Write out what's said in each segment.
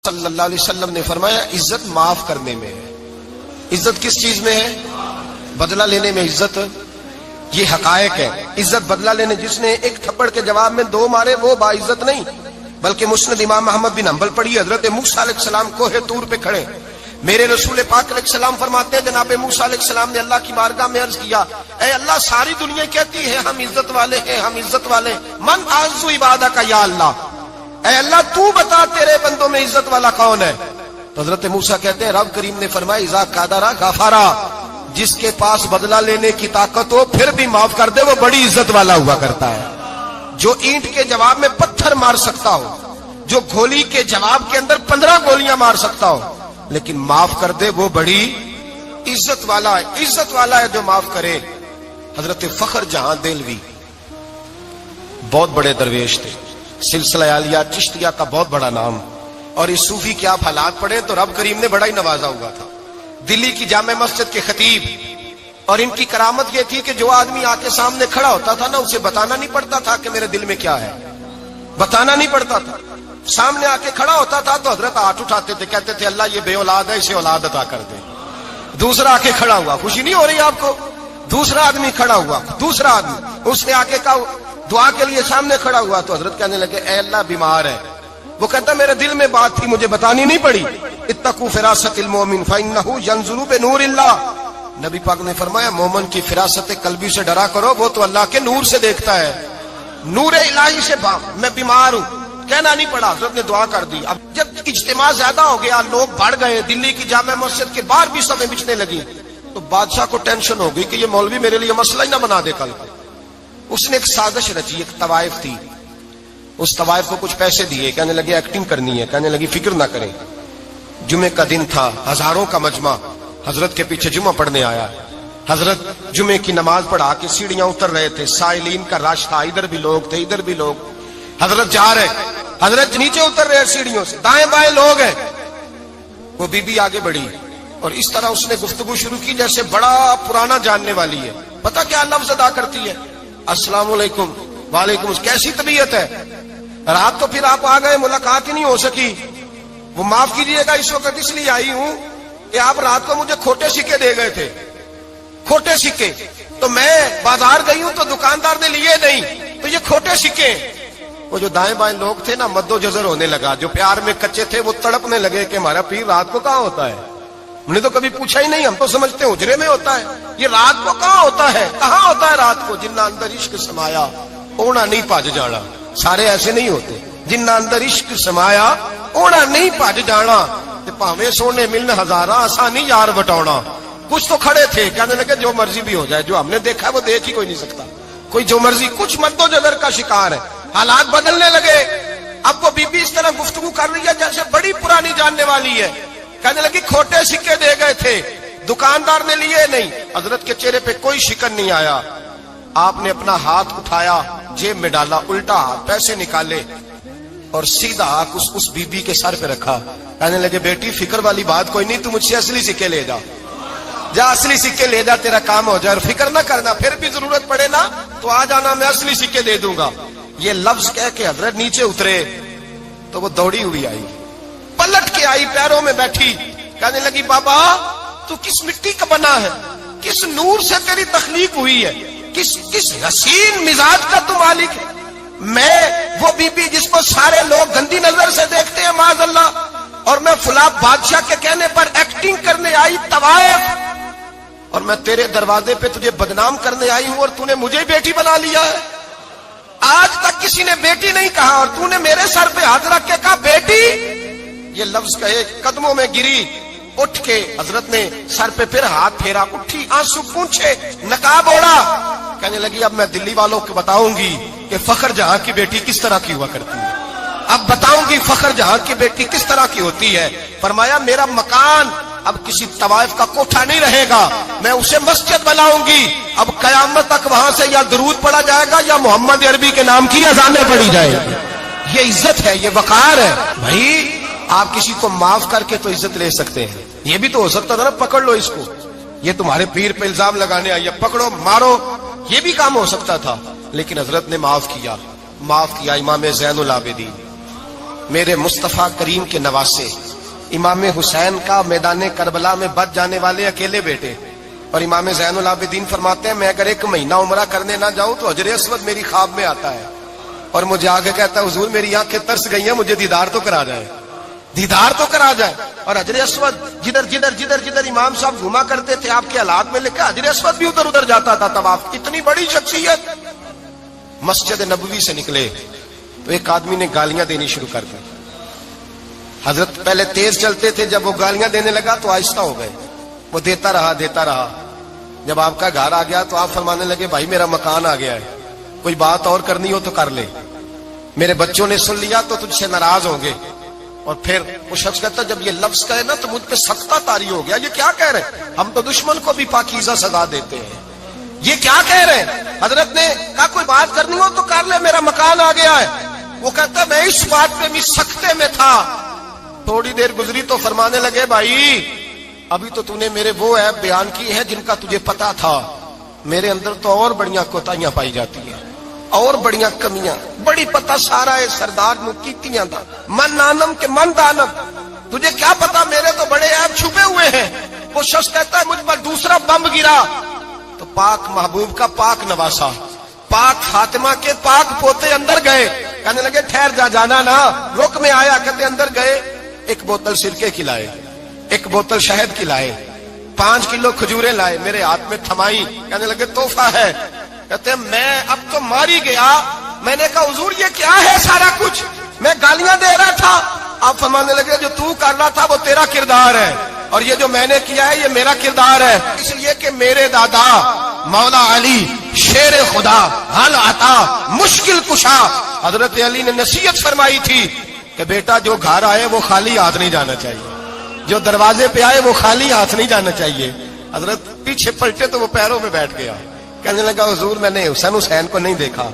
صلی اللہ علیہ وسلم نے فرمایا عزت معاف کرنے میں ہے۔ عزت کس چیز میں ہے؟ بدلہ لینے میں عزت، یہ حقائق ہے۔ عزت بدلہ لینے، جس نے ایک تھپڑ کے جواب میں دو مارے وہ باعزت نہیں، بلکہ مسند امام احمد بن حنبل پڑھی، حضرت موسیٰ علیہ السلام کوہ طور پہ کھڑے، میرے رسول پاک علیہ السلام فرماتے ہیں جناب موسیٰ علیہ السلام نے اللہ کی بارگاہ میں عرض کیا، اے اللہ ساری دنیا کہتی ہے ہم عزت والے ہیں، ہم عزت والے، من اعز عبادک یا اللہ، اے اللہ تو بتا تیرے بندوں میں عزت والا کون ہے؟ تو حضرت موسیٰ کہتے ہیں رب کریم نے فرمایا اذا قادر غفارا، جس کے پاس بدلہ لینے کی طاقت ہو پھر بھی معاف کر دے وہ بڑی عزت والا ہوا کرتا ہے۔ جو اینٹ کے جواب میں پتھر مار سکتا ہو، جو گولی کے جواب کے اندر 15 گولیاں مار سکتا ہو لیکن معاف کر دے وہ بڑی عزت والا ہے۔ عزت والا ہے جو معاف کرے۔ حضرت فخر جہاں دہلوی بہت بڑے درویش تھے، سلسلہ عالیہ چشتیہ کا بہت بڑا نام، اور اس صوفی کے آپ حالات پڑھیں تو رب کریم نے بڑا ہی نوازا ہوا تھا۔ دلی کی جامع مسجد کے خطیب، اور ان کی کرامت یہ تھی کہ جو آدمی آ کے سامنے کھڑا ہوتا تھا نا اسے بتانا نہیں پڑتا تھا کہ میرے دل میں کیا ہے، بتانا نہیں پڑتا تھا، سامنے آ کے کھڑا ہوتا تھا تو حضرت ہاتھ اٹھاتے تھے، کہتے تھے اللہ یہ بے اولاد ہے اسے اولاد عطا کر دے۔ دوسرا آ کے کھڑا ہوا، خوشی نہیں ہو رہی آپ کو؟ دوسرا آدمی کھڑا ہوا، دوسرا آدمی، اس نے آ کے کہا دعا کے لیے سامنے کھڑا ہوا تو حضرت کہنے لگے اے اللہ بیمار ہے، وہ کہتا میرے دل میں بات تھی مجھے بتانی نہیں پڑی، اتقوا فراست المؤمن فانه ينظر بنور اللہ، نبی پاک نے فرمایا مومن کی فراست قلبی سے ڈرا کرو، وہ تو اللہ کے نور سے دیکھتا ہے، نور الہی سے میں بیمار ہوں، کہنا نہیں پڑا، حضرت نے دعا کر دی۔ اب جب اجتماع زیادہ ہو گیا، لوگ بڑھ گئے، دلی کی جامع مسجد کے باہر بھی صفیں بچھنے لگی، تو بادشاہ کو ٹینشن ہو گئی کہ یہ مولوی میرے لیے مسئلہ ہی نہ بنا دے کل۔ اس نے ایک سازش رچی، ایک طوائف تھی، اس طوائف کو کچھ پیسے دیے، کہنے لگے ایکٹنگ کرنی ہے، کہنے لگی فکر نہ کریں۔ جمعے کا دن تھا، ہزاروں کا مجمع حضرت کے پیچھے جمعہ پڑھنے آیا، حضرت جمعے کی نماز پڑھا کے سیڑھیاں اتر رہے تھے، سائلین کا رش تھا، ادھر بھی لوگ تھے ادھر بھی لوگ، حضرت جا رہے، حضرت نیچے اتر رہے سیڑھیوں سے، دائیں بائیں لوگ ہیں، وہ بی بی آگے بڑھی اور اس طرح اس نے گفتگو شروع کی جیسے بڑا پرانا جاننے والی ہے۔ پتہ کیا لفظ ادا کرتی ہے؟ السلام علیکم، وعلیکم السلام، کیسی طبیعت ہے؟ رات تو پھر آپ آ گئے، ملاقات ہی نہیں ہو سکی، وہ معاف کیجئے گا اس وقت اس لیے آئی ہوں کہ آپ رات کو مجھے کھوٹے سکے دے گئے تھے، کھوٹے سکے، تو میں بازار گئی ہوں تو دکاندار نے لیے نہیں، تو یہ کھوٹے سکے۔ وہ جو دائیں بائیں لوگ تھے نا مد و جزر ہونے لگا، جو پیار میں کچے تھے وہ تڑپنے لگے کہ ہمارا پیر رات کو کہاں ہوتا ہے، ہم نے تو کبھی پوچھا ہی نہیں، ہم تو سمجھتے ہیں حجرے میں ہوتا ہے، یہ رات کو کہاں ہوتا ہے، کہاں ہوتا ہے رات کو؟ جنہ اندر عشق سمایا اونا نہیں پاج جانا، سارے ایسے نہیں ہوتے، جنہ اندر عشق سمایا اونا نہیں پاج جانا، پاویں سونے ملن ہزارہ آسانی یار بٹونا۔ کچھ تو کھڑے تھے کہنے لگے جو مرضی بھی ہو جائے، جو ہم نے دیکھا ہے وہ دیکھ ہی کوئی نہیں سکتا، کوئی جو مرضی، کچھ مد و جزر کا شکار ہے۔ حالات بدلنے لگے، اب وہ بی بی اس طرح گفتگو کر رہی ہے جیسے بڑی پرانی جاننے والی ہے، کہنے لگی کھوٹے سکے دے گئے تھے، دکاندار نے لیے نہیں۔ حضرت کے چہرے پہ کوئی شکن نہیں آیا، آپ نے اپنا ہاتھ اٹھایا جیب میں ڈالا، الٹا ہاتھ پیسے نکالے اور سیدھا ہاتھ اس بی بی کے سر پہ رکھا، کہنے لگے بیٹی فکر والی بات کوئی نہیں، تم مجھ سے اصلی سکے لے جا، جا اصلی سکے لے جا، تیرا کام ہو جائے، اور فکر نہ کرنا، پھر بھی ضرورت پڑے نا تو آ جانا، میں اصلی سکے دے دوں گا۔ یہ لفظ کہہ کے حضرت نیچے اترے تو وہ دوڑی ہوئی آئی، پلٹ کے آئی، پیروں میں بیٹھی، کہنے لگی بابا تو کس مٹی کا بنا ہے، کس نور سے تیری تخلیق ہوئی ہے، کس حسین مزاج کا تو مالک ہے؟ میں وہ بی بی جس کو سارے لوگ گندی نظر سے دیکھتے ہیں معاذ اللہ، اور میں فلاں بادشاہ کے کہنے پر ایکٹنگ کرنے آئی طوائف، اور میں تیرے دروازے پہ تجھے بدنام کرنے آئی ہوں اور تو نے مجھے بیٹی بنا لیا ہے۔ آج تک کسی نے بیٹی نہیں کہا اور تو نے میرے سر پہ ہاتھ رکھ کے کہا بیٹی، یہ لفظ کہے قدموں میں گری، اٹھ کے حضرت نے سر پہ پھر ہاتھ پھیرا، اٹھی آنسو پونچھے، نقاب اوڑا، کہنے لگی اب میں دلی والوں کو بتاؤں گی کہ فخر جہاں کی بیٹی کس طرح کی ہوا کرتی ہے، اب بتاؤں گی فخر جہاں کی بیٹی کس طرح کی ہوتی ہے۔ فرمایا میرا مکان اب کسی طوائف کا کوٹھا نہیں رہے گا، میں اسے مسجد بناؤں گی، اب قیامت تک وہاں سے یا درود پڑھا جائے گا یا محمد عربی کے نام کی اذانیں پڑھی جائے گی۔ یہ عزت ہے، یہ وقار ہے۔ بھائی آپ کسی کو معاف کر کے تو عزت لے سکتے ہیں، یہ بھی تو ہو سکتا تھا نا پکڑ لو اس کو، یہ تمہارے پیر پہ الزام لگانے آئی ہے پکڑو مارو، یہ بھی کام ہو سکتا تھا، لیکن حضرت نے معاف کیا۔ امام زین العابدین میرے مصطفیٰ کریم کے نواسے امام حسین کا میدان کربلا میں بچ جانے والے اکیلے بیٹے، اور امام زین العابدین فرماتے ہیں میں اگر 1 مہینہ عمرہ کرنے نہ جاؤں تو حجر اسود میری خواب میں آتا ہے اور مجھے آگے کہتا ہے حضور میری آنکھیں ترس گئی ہیں، مجھے دیدار تو کرا جائے، دیدار تو کرا جائے۔ اور حجر اسود جدھر جدھر جدھر جدھر امام صاحب گھوما کرتے تھے آپ کے حالات میں لکھا حجر اسود بھی ادھر ادھر جاتا تھا طواف۔ اتنی بڑی شخصیت مسجد نبوی سے نکلے تو ایک آدمی نے گالیاں دینی شروع کر دی۔ حضرت پہلے تیز چلتے تھے، جب وہ گالیاں دینے لگا تو آہستہ ہو گئے، وہ دیتا رہا۔ جب آپ کا گھر آ گیا تو آپ فرمانے لگے بھائی میرا مکان آ گیا ہے، کوئی بات اور کرنی ہو تو کر لے، میرے بچوں نے سن لیا تو تجھ سے ناراض ہوں گے۔ اور پھر وہ شخص کہتا جب یہ لفظ کہے نا تو مجھ پہ سختہ طاری ہو گیا، یہ کیا کہہ رہے ہیں؟ ہم تو دشمن کو بھی پاکیزہ سزا دیتے ہیں، یہ کیا کہہ رہے ہیں؟ حضرت نے کہا کوئی بات کرنی ہو تو کر لے، میرا مکان آ گیا ہے۔ وہ کہتا میں اس بات پہ بھی سختے میں تھا۔ تھوڑی دیر گزری تو فرمانے لگے بھائی ابھی تو نے میرے وہ عیب بیان کی ہے جن کا تجھے پتا تھا، میرے اندر تو اور بڑیاں کوتاہیاں پائی جاتی ہیں، اور بڑیاں کمیاں، بڑی پتہ سارا ہے سردار نو کیتیاں دا من نانم کے من دانم، تجھے کیا پتا میرے تو بڑے عیب چھپے ہوئے ہیں۔ وہ شخص کہتا ہے مجھ پر دوسرا بم گرا تو پاک محبوب کا پاک نواسا، پاک فاطمہ کے پاک پوتے اندر گئے، کہنے لگے ٹھہر جا، جانا نا، رک میں آیا۔ کہتے اندر گئے، 1 بوتل سرکے کی لائے، 1 بوتل شہد کی لائے، 5 کلو کھجوریں لائے، میرے ہاتھ میں تھمائی، کہنے لگے تحفہ ہے۔ کہتے ہیں میں اب تو ماری گیا، میں نے کہا حضور یہ کیا ہے سارا کچھ، میں گالیاں دے رہا تھا۔ آپ فرمانے لگے جو تو کر رہا تھا وہ تیرا کردار ہے، اور یہ جو میں نے کیا ہے یہ میرا کردار ہے، اس لیے کہ میرے دادا مولا علی شیر خدا حل عطا مشکل کشا، حضرت علی نے نصیحت فرمائی تھی کہ بیٹا جو گھر آئے وہ خالی ہاتھ نہیں جانا چاہیے، جو دروازے پہ آئے وہ خالی ہاتھ نہیں جانا چاہیے۔ حضرت پیچھے پلٹے تو وہ پیروں میں بیٹھ گیا، کہنے لگا حضور میں نے حسین کو نہیں دیکھا،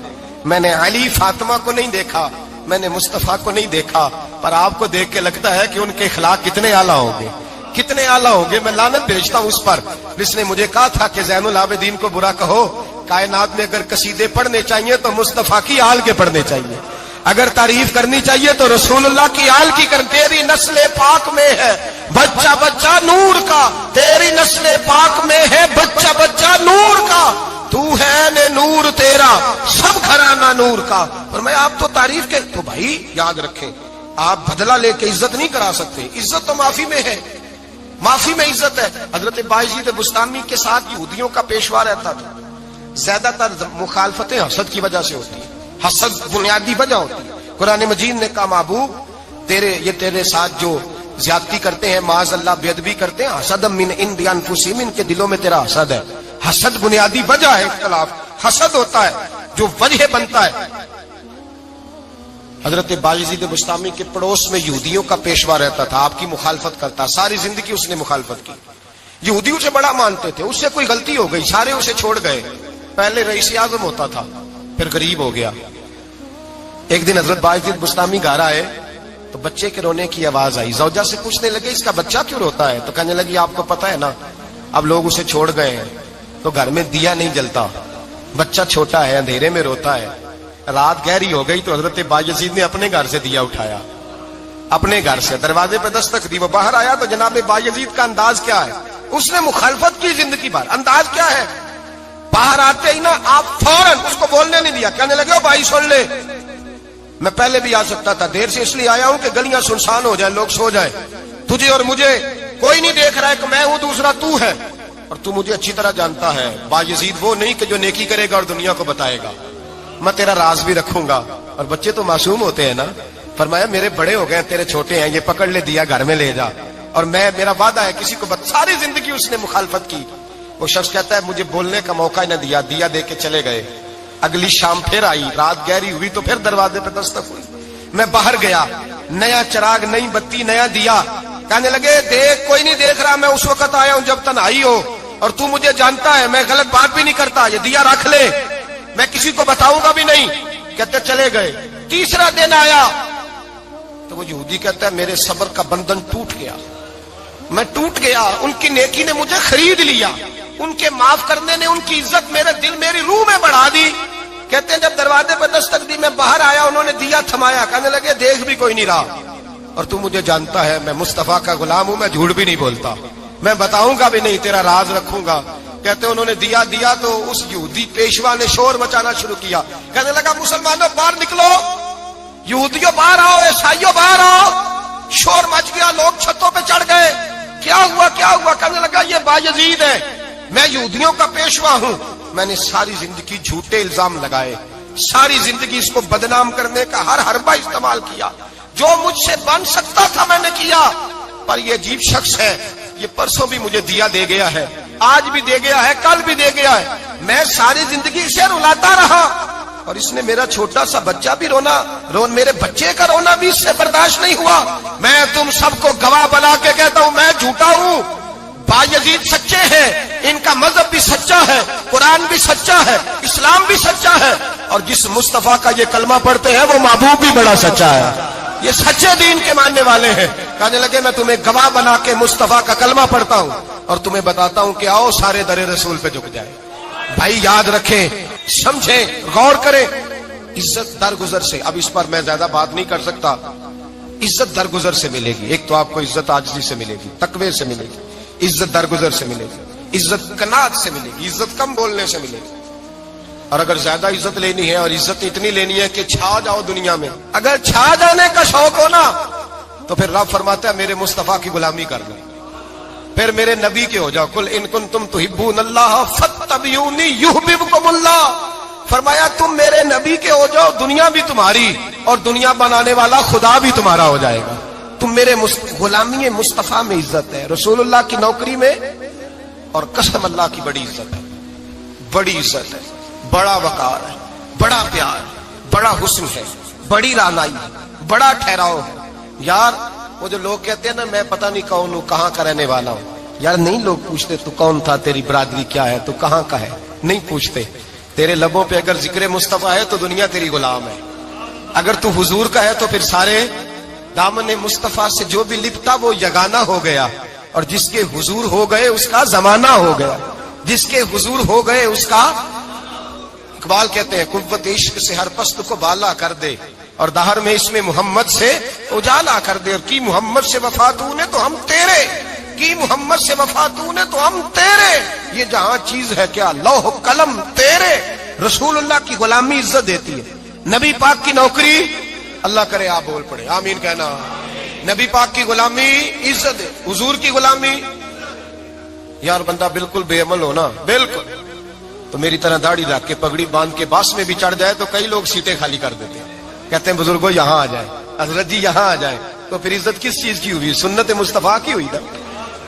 میں نے علی فاطمہ کو نہیں دیکھا، میں نے مصطفیٰ کو نہیں دیکھا، پر آپ کو دیکھ کے لگتا ہے کہ ان کے اخلاق کتنے اعلیٰ ہوں گے، کتنے اعلیٰ ہوں گے۔ میں لعنت بھیجتا ہوں اس پر جس نے مجھے کہا تھا کہ زین العابدین کو برا کہو، کائنات میں اگر قصیدے پڑھنے چاہیے تو مصطفیٰ کی آل کے پڑھنے چاہیے، اگر تعریف کرنی چاہیے تو رسول اللہ کی آل کی کر۔ تیری نسل پاک میں ہے بچہ بچہ نور کا، تیری نسل پاک میں ہے بچہ بچہ نور کا، تو ہے نے نور تیرا سب گھرانہ نور کا۔ فرمایا آپ تو تعریف کے، تو بھائی یاد رکھیں آپ بدلہ لے کے عزت نہیں کرا سکتے، عزت تو معافی میں ہے، معافی میں عزت ہے۔ حضرت بایزید بستامی کے ساتھ یہودیوں کا پیشوا رہتا تھا، زیادہ تر مخالفتیں حسد کی وجہ سے ہوتی ہیں، حسد بنیادی وجہ ہوتی ہے۔ قرآن مجید نے کہا محبوب تیرے ساتھ جو زیادتی کرتے ہیں، معاذ اللہ بے ادبی کرتے ہیں، حسد من عند انفسہم، ان کے دلوں میں تیرا حسد ہے۔ حسد بنیادی وجہ ہے، اختلاف حسد ہوتا ہے جو وجہ بنتا ہے۔ حضرت بایزید بستامی کے پڑوس میں یہودیوں کا پیشوا رہتا تھا، آپ کی مخالفت کرتا، ساری زندگی اس نے مخالفت کی، یہودیوں سے بڑا مانتے تھے، اس سے کوئی غلطی ہو گئی سارے اسے چھوڑ گئے، پہلے رئیس اعظم ہوتا تھا پھر غریب ہو گیا۔ ایک دن حضرت بایزید بستامی گھر آئے تو بچے کے رونے کی آواز آئی، زوجہ سے پوچھنے لگے اس کا بچہ کیوں روتا ہے؟ تو کہنے لگی آپ کو پتا ہے نا اب لوگ اسے چھوڑ گئے ہیں تو گھر میں دیا نہیں جلتا، بچہ چھوٹا ہے اندھیرے میں روتا ہے۔ رات گہری ہو گئی تو حضرت بایزید نے اپنے گھر سے دیا اٹھایا، اپنے گھر سے دروازے پہ دستک دی، وہ باہر آیا تو جناب بایزید کا انداز کیا ہے، اس نے مخالفت کی زندگی بھر، انداز کیا ہے، باہر آتے ہی نا آپ فوراً اس کو بولنے نہیں دیا، کہنے لگے بھائی سن لے میں پہلے بھی آ سکتا تھا، دیر سے اس لیے آیا ہوں کہ گلیاں سنسان ہو جائیں، لوگ سو جائیں، تجھے اور مجھے کوئی نہیں دیکھ رہا ہے کہ میں ہوں دوسرا تو ہے، اور تو مجھے اچھی طرح جانتا ہے بایزید وہ نہیں کہ جو نیکی کرے گا اور دنیا کو بتائے گا، میں تیرا راز بھی رکھوں گا۔ اور بچے تو معصوم ہوتے ہیں نا، فرمایا میرے بڑے ہو گئے تیرے چھوٹے ہیں، یہ پکڑ لے دیا گھر میں لے جا، اور میرا وعدہ ہے کسی کو ساری زندگی اس نے مخالفت کی۔ وہ شخص کہتا ہے مجھے بولنے کا موقع ہی نہ دیا، دیا دے کے چلے گئے۔ اگلی شام پھر آئی، رات گہری ہوئی تو پھر دروازے پہ دستک ہوئی، میں باہر گیا، نیا چراغ، نئی بتی، نیا دیا، کہنے لگے دیکھ کوئی نہیں دیکھ رہا، میں اس وقت آیا ہوں جب تنہائی ہو، اور تو مجھے جانتا ہے میں غلط بات بھی نہیں کرتا، یہ دیا رکھ لے، میں کسی کو بتاؤں گا بھی نہیں۔ کہتے چلے گئے۔ تیسرا دن آیا تو وہ یہودی کہتا ہے میرے صبر کا بندھن ٹوٹ گیا، میں ٹوٹ گیا، ان کی نیکی نے مجھے خرید لیا، ان کے معاف کرنے نے ان کی عزت میرے دل میری روح میں بڑھا دی۔ کہتے ہیں جب دروازے پہ دستک دی میں باہر آیا، انہوں نے دیا تھمایا, کہنے لگے دیکھ بھی کوئی نہیں رہا, اور تو مجھے جانتا ہے میں مصطفیٰ کا غلام ہوں, میں جھوٹ بھی نہیں بولتا, میں بتاؤں گا بھی نہیں, تیرا راز رکھوں گا. کہتے انہوں نے دیا تو اس یہودی پیشوا نے شور مچانا شروع کیا, کہنے لگا مسلمانوں باہر نکلو, یہودیوں باہر آؤ, عیسائیوں باہر آؤ. شور مچ گیا, لوگ چھتوں پہ چڑھ گئے. کیا ہوا کیا ہوا؟ کہنے لگا یہ بایزید ہے, میں یہودیوں کا پیشوا ہوں, میں نے ساری زندگی جھوٹے الزام لگائے, ساری زندگی اس کو بدنام کرنے کا ہر حربہ استعمال کیا, جو مجھ سے بن سکتا تھا میں نے کیا. پر یہ عجیب شخص ہے, یہ پرسوں بھی مجھے دیا دے گیا ہے, آج بھی دے گیا ہے, کل بھی دے گیا ہے, میں ساری زندگی اسے رلاتا رہا, اور اس نے میرا چھوٹا سا بچہ بھی میرے بچے کا رونا بھی اس سے برداشت نہیں ہوا. میں تم سب کو گواہ بنا کے کہتا ہوں میں جھوٹا ہوں, بایزید سچے ہیں, ان کا مذہب بھی سچا ہے, قرآن بھی سچا ہے, اسلام بھی سچا ہے, اور جس مصطفیٰ کا یہ کلمہ پڑھتے ہیں وہ محبوب بھی بڑا سچا ہے, یہ سچے دین کے ماننے والے ہیں. کہنے لگے میں تمہیں گواہ بنا کے مصطفیٰ کا کلمہ پڑھتا ہوں اور تمہیں بتاتا ہوں کہ آؤ سارے در رسول پہ جھک جائے. بھائی یاد رکھیں, سمجھیں, غور کریں, عزت درگزر سے, اب اس پر میں زیادہ بات نہیں کر سکتا, عزت درگزر سے ملے گی. ایک تو آپ کو عزت عاجزی سے ملے گی, تقوی سے ملے گی, عزت درگزر سے ملے گی, عزت قناعت سے ملے گی, عزت کم بولنے سے ملے گی. اور اگر زیادہ عزت لینی ہے اور عزت اتنی لینی ہے کہ چھا جاؤ دنیا میں, اگر چھا جانے کا شوق ہو نا تو پھر رب فرماتا ہے میرے مصطفیٰ کی غلامی کر لو, پھر میرے نبی کے ہو جاؤ. قل ان کنتم تحبون اللہ فاتبعونی یحببکم اللہ. فرمایا تم میرے نبی کے ہو جاؤ, دنیا بھی تمہاری اور دنیا بنانے والا خدا بھی تمہارا ہو جائے گا. تم میرے غلامی مصطفیٰ میں عزت ہے, رسول اللہ کی نوکری میں, اور قسم اللہ کی بڑی عزت ہے, بڑی عزت ہے, بڑا وقار ہے, بڑا پیار, بڑا حسن ہے, بڑی رعنائی ہے, بڑا ٹھہراؤ ہے. یار وہ جو لوگ کہتے ہیں نا میں پتہ نہیں کون ہوں, کہاں کا رہنے والا ہوں, یار نہیں لوگ پوچھتے تو کون تھا, تیری برادری کیا ہے, تو کہاں کا ہے, نہیں پوچھتے. تیرے لبوں پہ اگر ذکر مصطفیٰ ہے تو دنیا تیری غلام ہے, اگر تو حضور کا ہے تو پھر سارے دامن مصطفیٰ سے جو بھی لپٹا وہ یگانہ ہو گیا, اور جس کے حضور ہو گئے اس کا زمانہ ہو گیا, جس کے حضور ہو گئے اس کا. اقبال کہتے ہیں قوت عشق سے ہر پست کو بالا کر دے, اور دہر میں اس میں محمد سے اجالا کر دے. اور کی محمد سے وفا تو نے تو ہم تیرے, کی محمد سے وفا تو نے تو ہم تیرے. یہ جہاں چیز ہے کیا لوح قلم تیرے. رسول اللہ کی غلامی عزت دیتی ہے, نبی پاک کی نوکری, اللہ کرے آپ بول پڑے آمین کہنا, نبی پاک کی غلامی عزت ہے, حضور کی غلامی. یار بندہ بالکل بے عمل ہو نا, بالکل, تو میری طرح داڑھی رکھ کے پگڑی باندھ کے باس میں بھی چڑھ جائے تو کئی لوگ سیٹیں خالی کر دیتے ہیں, کہتے ہیں بزرگوں یہاں آ جائیں, حضرت جی یہاں آ جائیں. تو پھر عزت کس چیز کی ہوئی؟ سنت مصطفیٰ کی ہوئی نا,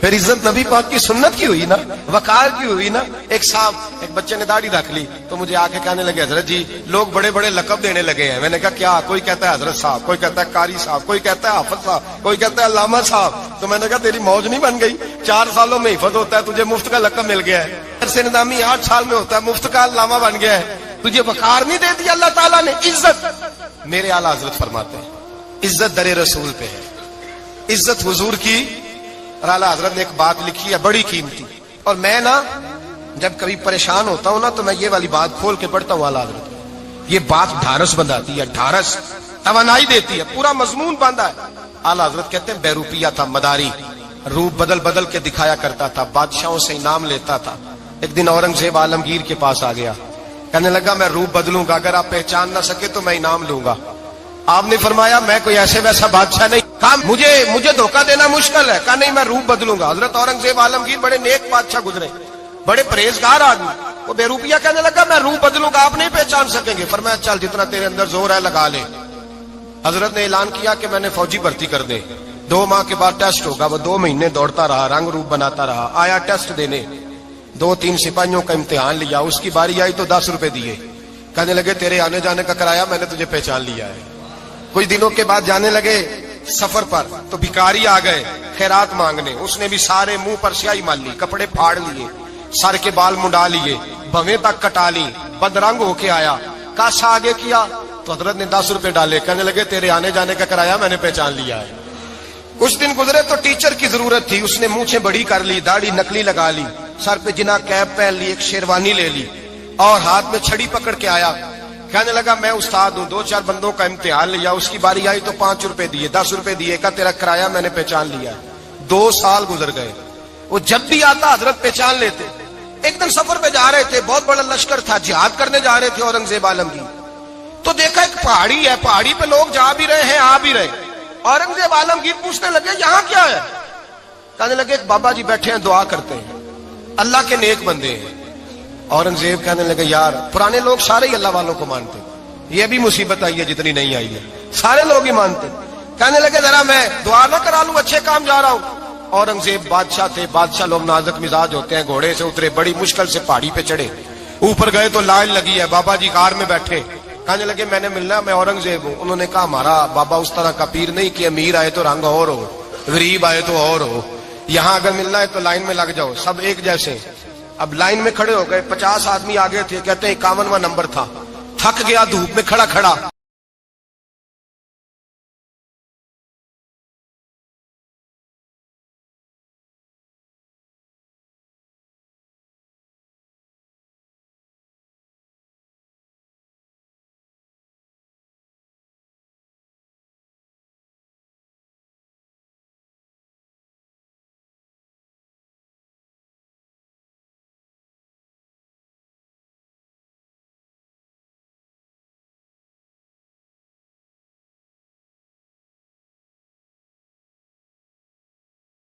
پھر عزت نبی پاک کی سنت کی ہوئی نا, وقار کی ہوئی نا. ایک صاحب, ایک بچے نے داڑھی رکھ لی تو مجھے آ کے کہنے لگے حضرت جی لوگ بڑے بڑے لقب دینے لگے ہیں. میں نے کہا کیا؟ کوئی کہتا ہے حضرت صاحب, کوئی کہتا ہے قاری صاحب, کوئی کہتا ہے حافظ صاحب, کوئی کہتا ہے علامہ صاحب. تو میں نے کہا تیری موج نہیں بن گئی, 4 سالوں میں حفظ ہوتا ہے, تجھے مفت کا لقب مل گیا ہے. سے نظامی 8 سال میں ہوتا ہے, مفت کا علامہ بن گیا ہے, تجھے وقار نہیں دے دیا اللہ تعالیٰ نے. عزت میرے اعلیٰ حضرت فرماتے ہیں عزت در رسول پہ ہے, عزت حضور کی. اور اعلیٰ حضرت نے ایک بات لکھی ہے بڑی قیمتی, اور میں نا جب کبھی پریشان ہوتا ہوں نا تو میں یہ والی بات کھول کے پڑھتا ہوں اعلیٰ حضرت. یہ بات ڈھارس بندھاتی ہے, ڈھارس, توانائی دیتی ہے, پورا مضمون باندھا ہے. اعلیٰ حضرت کہتے ہیں بیروپیہ تھا مداری, روپ بدل بدل کے دکھایا کرتا تھا, بادشاہوں سے انعام لیتا تھا. ایک دن اورنگزیب عالمگیر کے پاس آ گیا, کہنے لگا میں روپ بدلوں گا, اگر آپ پہچان نہ سکے تو میں انعام لوں گا. آپ نے فرمایا میں کوئی ایسے ویسا بادشاہ نہیں, کہا مجھے دھوکہ دینا مشکل ہے, کہا نہیں میں روپ بدلوں گا. حضرت اورنگزیب عالمگیر بڑے نیک بادشاہ گزرے, بڑے پرہیزگار آدمی, وہ بے روپیہ کہنے لگا میں روپ بدلوں گا, آپ نہیں پہچان سکیں گے. فرمایا چل جتنا تیرے اندر زور ہے لگا لے. حضرت نے اعلان کیا کہ میں نے فوجی بھرتی کر دے, 2 ماہ کے بعد ٹیسٹ ہوگا. وہ 2 مہینے دوڑتا رہا, رنگ روپ بناتا رہا, آیا ٹیسٹ دینے, 2-3 سپاہیوں کا امتحان لیا, اس کی باری آئی تو 10 روپے دیے, کہنے لگے تیرے آنے جانے کا کرایہ میں نے تجھے پہچان لیا ہے. کچھ دنوں کے بعد جانے لگے سفر پر تو بھکاری آ گئے خیرات مانگنے, اس نے بھی سارے منہ پر سیاہی مال لی, کپڑے پھاڑ لیے, سر کے بال منڈا لیے, بھویں تک کٹا لی, بدرنگ ہو کے آیا. کاسا آگے کیا تو حضرت نے 10 روپے ڈالے, کہنے لگے تیرے آنے جانے کا کرایہ میں نے پہچان لیا ہے. کچھ دن گزرے تو ٹیچر کی ضرورت تھی, اس نے مونچھیں بڑی کر لی, داڑھی نکلی لگا لی, سر پہ جنا کیپ پہن لی, ایک شیروانی لے لی, اور ہاتھ میں چھڑی پکڑ کے آیا. کہنے لگا میں استاد ہوں، 2-4 بندوں کا امتحان لیا، اس کی باری آئی تو 5 روپے دیے، 10 روپے دیے، کہا تیرا کرایہ میں نے پہچان لیا۔ 2 سال گزر گئے، وہ جب بھی آتا حضرت پہچان لیتے۔ ایک دن سفر پہ جا رہے تھے، بہت بڑا لشکر تھا، جہاد کرنے جا رہے تھے اورنگزیب عالمگیر، تو دیکھا ایک پہاڑی ہے، پہاڑی پہ لوگ جا بھی رہے ہیں آ بھی رہے۔ اورنگزیب عالمگیر پوچھنے لگے یہاں کیا ہے؟ کہنے لگے ایک بابا جی بیٹھے ہیں دعا کرتے ہیں، اللہ کے نیک بندے ہیں۔ اورنگزیب کہنے لگے یار پرانے لوگ سارے ہی اللہ والوں کو مانتے، یہ بھی مصیبت آئی ہے جتنی نہیں آئی ہے، سارے لوگ ہی مانتے۔ کہنے لگے ذرا میں دعا نہ کرا لوں، اچھے کام جا رہا ہوں۔ اورنگزیب بادشاہ تھے، بادشاہ لوگ نازک مزاج ہوتے ہیں، گھوڑے سے اترے، بڑی مشکل سے پہاڑی پہ چڑھے، اوپر گئے تو لائن لگی ہے، بابا جی کار میں بیٹھے۔ کہنے لگے میں نے ملنا، میں اورنگزیب ہوں۔ انہوں نے کہا ہمارا بابا اس طرح کا پیر نہیں کہ امیر آئے تو رنگ اور ہو، غریب آئے تو اور ہو، یہاں اگر ملنا ہے تو لائن میں لگ جاؤ، سب ایک جیسے۔ اب لائن میں کھڑے ہو گئے، 50 آدمی آگے تھے، کہتے ہیں 51واں نمبر تھا، تھک گیا دھوپ میں کھڑا کھڑا۔